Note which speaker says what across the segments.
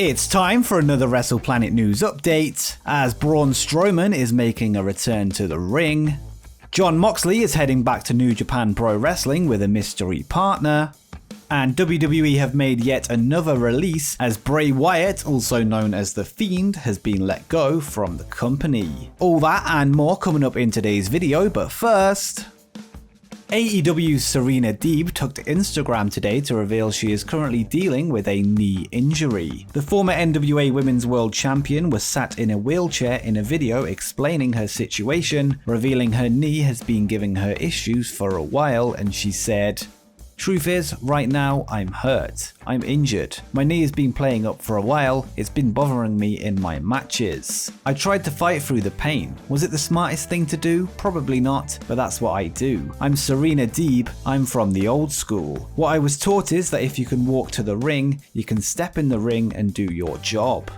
Speaker 1: It's time for another WrestlePlanet news update, as Braun Strowman is making a return to the ring, Jon Moxley is heading back to New Japan Pro-Wrestling with a mystery partner, and WWE have made yet another release as Bray Wyatt, also known as The Fiend, has been let go from the company. All that and more coming up in today's video, but first, AEW's Serena Deeb took to Instagram today to reveal she is currently dealing with a knee injury. The former NWA Women's World Champion was sat in a wheelchair in a video explaining her situation, revealing her knee has been giving her issues for a while, and she said, "Truth is, right now, I'm hurt. I'm injured. My knee has been playing up for a while. It's been bothering me in my matches. I tried to fight through the pain. Was it the smartest thing to do? Probably not, but that's what I do. I'm Serena Deeb. I'm from the old school. What I was taught is that if you can walk to the ring, you can step in the ring and do your job."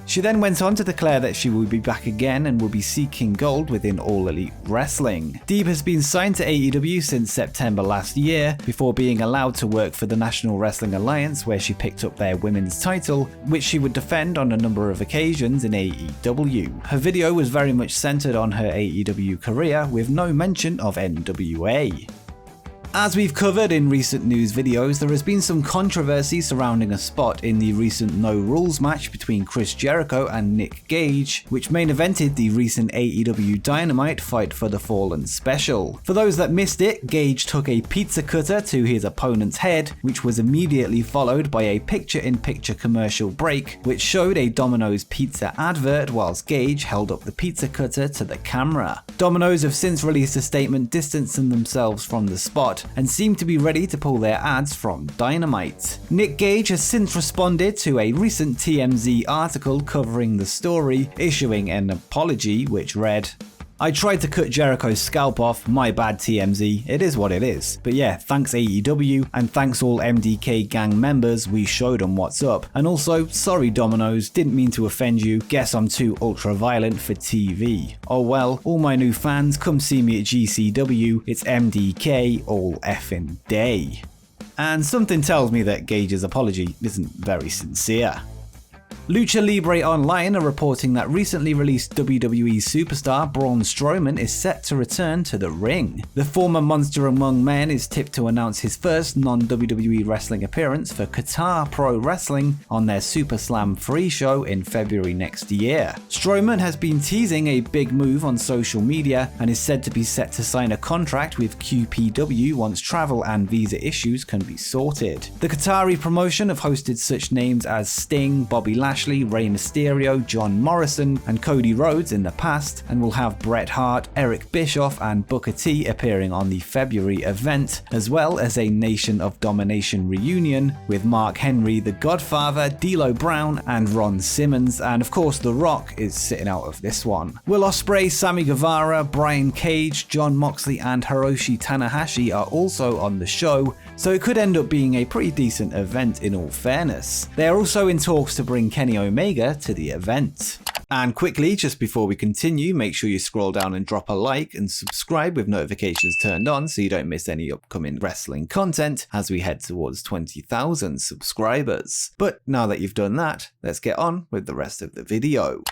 Speaker 1: She then went on to declare that she will be back again and will be seeking gold within All Elite Wrestling. Deeb has been signed to AEW since September last year, before being allowed to work for the National Wrestling Alliance, where she picked up their women's title, which she would defend on a number of occasions in AEW. Her video was very much centered on her AEW career, with no mention of NWA. As we've covered in recent news videos, there has been some controversy surrounding a spot in the recent No Rules match between Chris Jericho and Nick Gage, which main evented the recent AEW Dynamite Fight for the Fallen special. For those that missed it, Gage took a pizza cutter to his opponent's head, which was immediately followed by a picture-in-picture commercial break, which showed a Domino's pizza advert whilst Gage held up the pizza cutter to the camera. Domino's have since released a statement distancing themselves from the spot, and seem to be ready to pull their ads from Dynamite. Nick Gage has since responded to a recent TMZ article covering the story, issuing an apology which read, "I tried to cut Jericho's scalp off, my bad TMZ, it is what it is. But yeah, thanks AEW, and thanks all MDK gang members, we showed them what's up. And also, sorry Domino's, didn't mean to offend you, guess I'm too ultra-violent for TV. Oh well, all my new fans, come see me at GCW, it's MDK all effing day." And something tells me that Gage's apology isn't very sincere. Lucha Libre Online are reporting that recently released WWE superstar Braun Strowman is set to return to the ring. The former Monster Among Men is tipped to announce his first non-WWE wrestling appearance for Qatar Pro Wrestling on their Super Slam 3 show in February next year. Strowman has been teasing a big move on social media and is said to be set to sign a contract with QPW once travel and visa issues can be sorted. The Qatari promotion have hosted such names as Sting, Bobby Lashley, Rey Mysterio, John Morrison, and Cody Rhodes in the past, and will have Bret Hart, Eric Bischoff, and Booker T appearing on the February event, as well as a Nation of Domination reunion with Mark Henry, The Godfather, D'Lo Brown, and Ron Simmons, and of course The Rock is sitting out of this one. Will Ospreay, Sammy Guevara, Brian Cage, Jon Moxley, and Hiroshi Tanahashi are also on the show, so it could end up being a pretty decent event in all fairness. They are also in talks to bring Kenny Omega to the event. And quickly, just before we continue, make sure you scroll down and drop a like and subscribe with notifications turned on so you don't miss any upcoming wrestling content as we head towards 20,000 subscribers. But now that you've done that, let's get on with the rest of the video.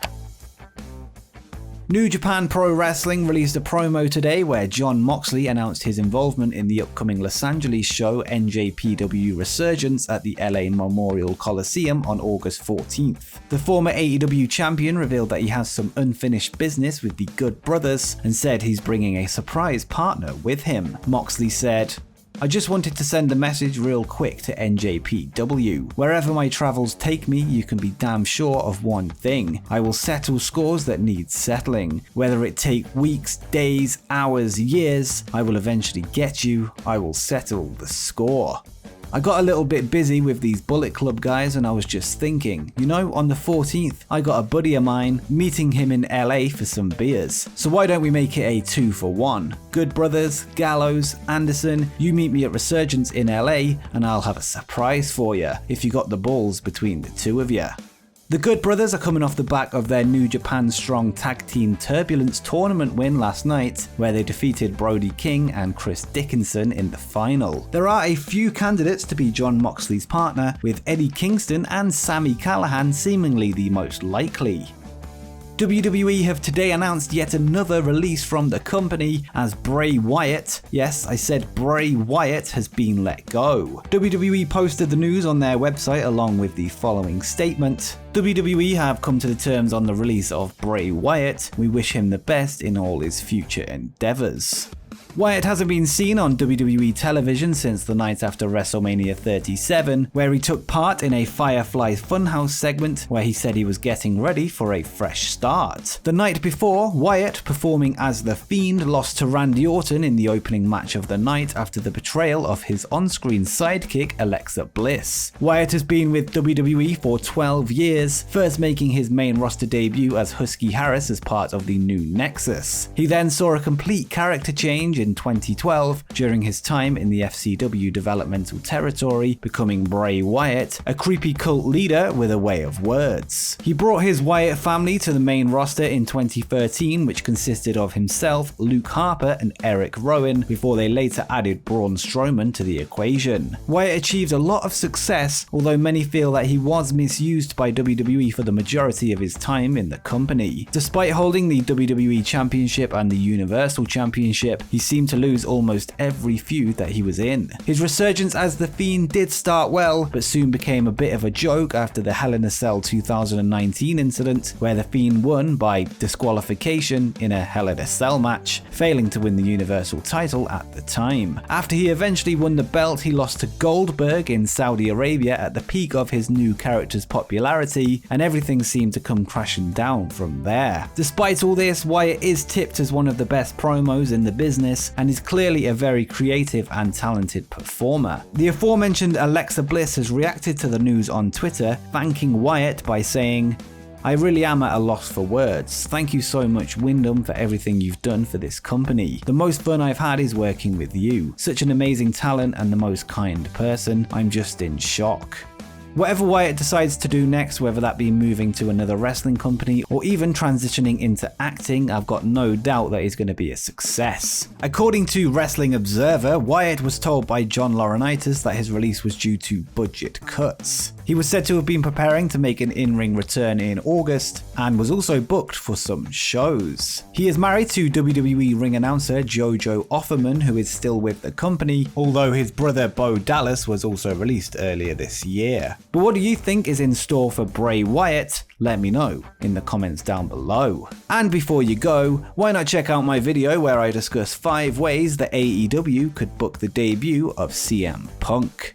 Speaker 1: New Japan Pro-Wrestling released a promo today where Jon Moxley announced his involvement in the upcoming Los Angeles show NJPW Resurgence at the LA Memorial Coliseum on August 14th. The former AEW champion revealed that he has some unfinished business with the Good Brothers and said he's bringing a surprise partner with him. Moxley said, "I just wanted to send a message real quick to NJPW. Wherever my travels take me, you can be damn sure of one thing. I will settle scores that need settling. Whether it take weeks, days, hours, years, I will eventually get you. I will settle the score. I got a little bit busy with these Bullet Club guys and I was just thinking, you know, on the 14th, I got a buddy of mine, meeting him in LA for some beers. So why don't we make it a 2-for-1? Good Brothers, Gallows, Anderson, you meet me at Resurgence in LA and I'll have a surprise for you if you got the balls between the two of you." The Good Brothers are coming off the back of their New Japan Strong Tag Team Turbulence tournament win last night, where they defeated Brody King and Chris Dickinson in the final. There are a few candidates to be Jon Moxley's partner, with Eddie Kingston and Sami Callihan seemingly the most likely. WWE have today announced yet another release from the company as Bray Wyatt, yes, I said Bray Wyatt, has been let go. WWE posted the news on their website along with the following statement. WWE have come to the terms on the release of Bray Wyatt. We wish him the best in all his future endeavors. Wyatt hasn't been seen on WWE television since the night after WrestleMania 37, where he took part in a Firefly Funhouse segment where he said he was getting ready for a fresh start. The night before, Wyatt, performing as The Fiend, lost to Randy Orton in the opening match of the night after the betrayal of his on-screen sidekick Alexa Bliss. Wyatt has been with WWE for 12 years, first making his main roster debut as Husky Harris as part of the New Nexus. He then saw a complete character change in 2012 during his time in the FCW developmental territory, becoming Bray Wyatt, a creepy cult leader with a way of words. He brought his Wyatt family to the main roster in 2013, which consisted of himself, Luke Harper and Eric Rowan, before they later added Braun Strowman to the equation. Wyatt achieved a lot of success, although many feel that he was misused by WWE for the majority of his time in the company. Despite holding the WWE Championship and the Universal Championship, he seemed to lose almost every feud that he was in. His resurgence as The Fiend did start well, but soon became a bit of a joke after the Hell in a Cell 2019 incident, where The Fiend won by disqualification in a Hell in a Cell match, failing to win the Universal title at the time. After he eventually won the belt, he lost to Goldberg in Saudi Arabia at the peak of his new character's popularity, and everything seemed to come crashing down from there. Despite all this, Wyatt is tipped as one of the best promos in the business, and is clearly a very creative and talented performer. The aforementioned Alexa Bliss has reacted to the news on Twitter, thanking Wyatt by saying, "I really am at a loss for words. Thank you so much, Wyndham, for everything you've done for this company. The most fun I've had is working with you. Such an amazing talent and the most kind person. I'm just in shock." Whatever Wyatt decides to do next, whether that be moving to another wrestling company or even transitioning into acting, I've got no doubt that he's going to be a success. According to Wrestling Observer, Wyatt was told by John Laurinaitis that his release was due to budget cuts. He was said to have been preparing to make an in-ring return in August and was also booked for some shows. He is married to WWE ring announcer Jojo Offerman, who is still with the company, although his brother Bo Dallas was also released earlier this year. But what do you think is in store for Bray Wyatt? Let me know in the comments down below. And before you go, why not check out my video where I discuss 5 ways that AEW could book the debut of CM Punk.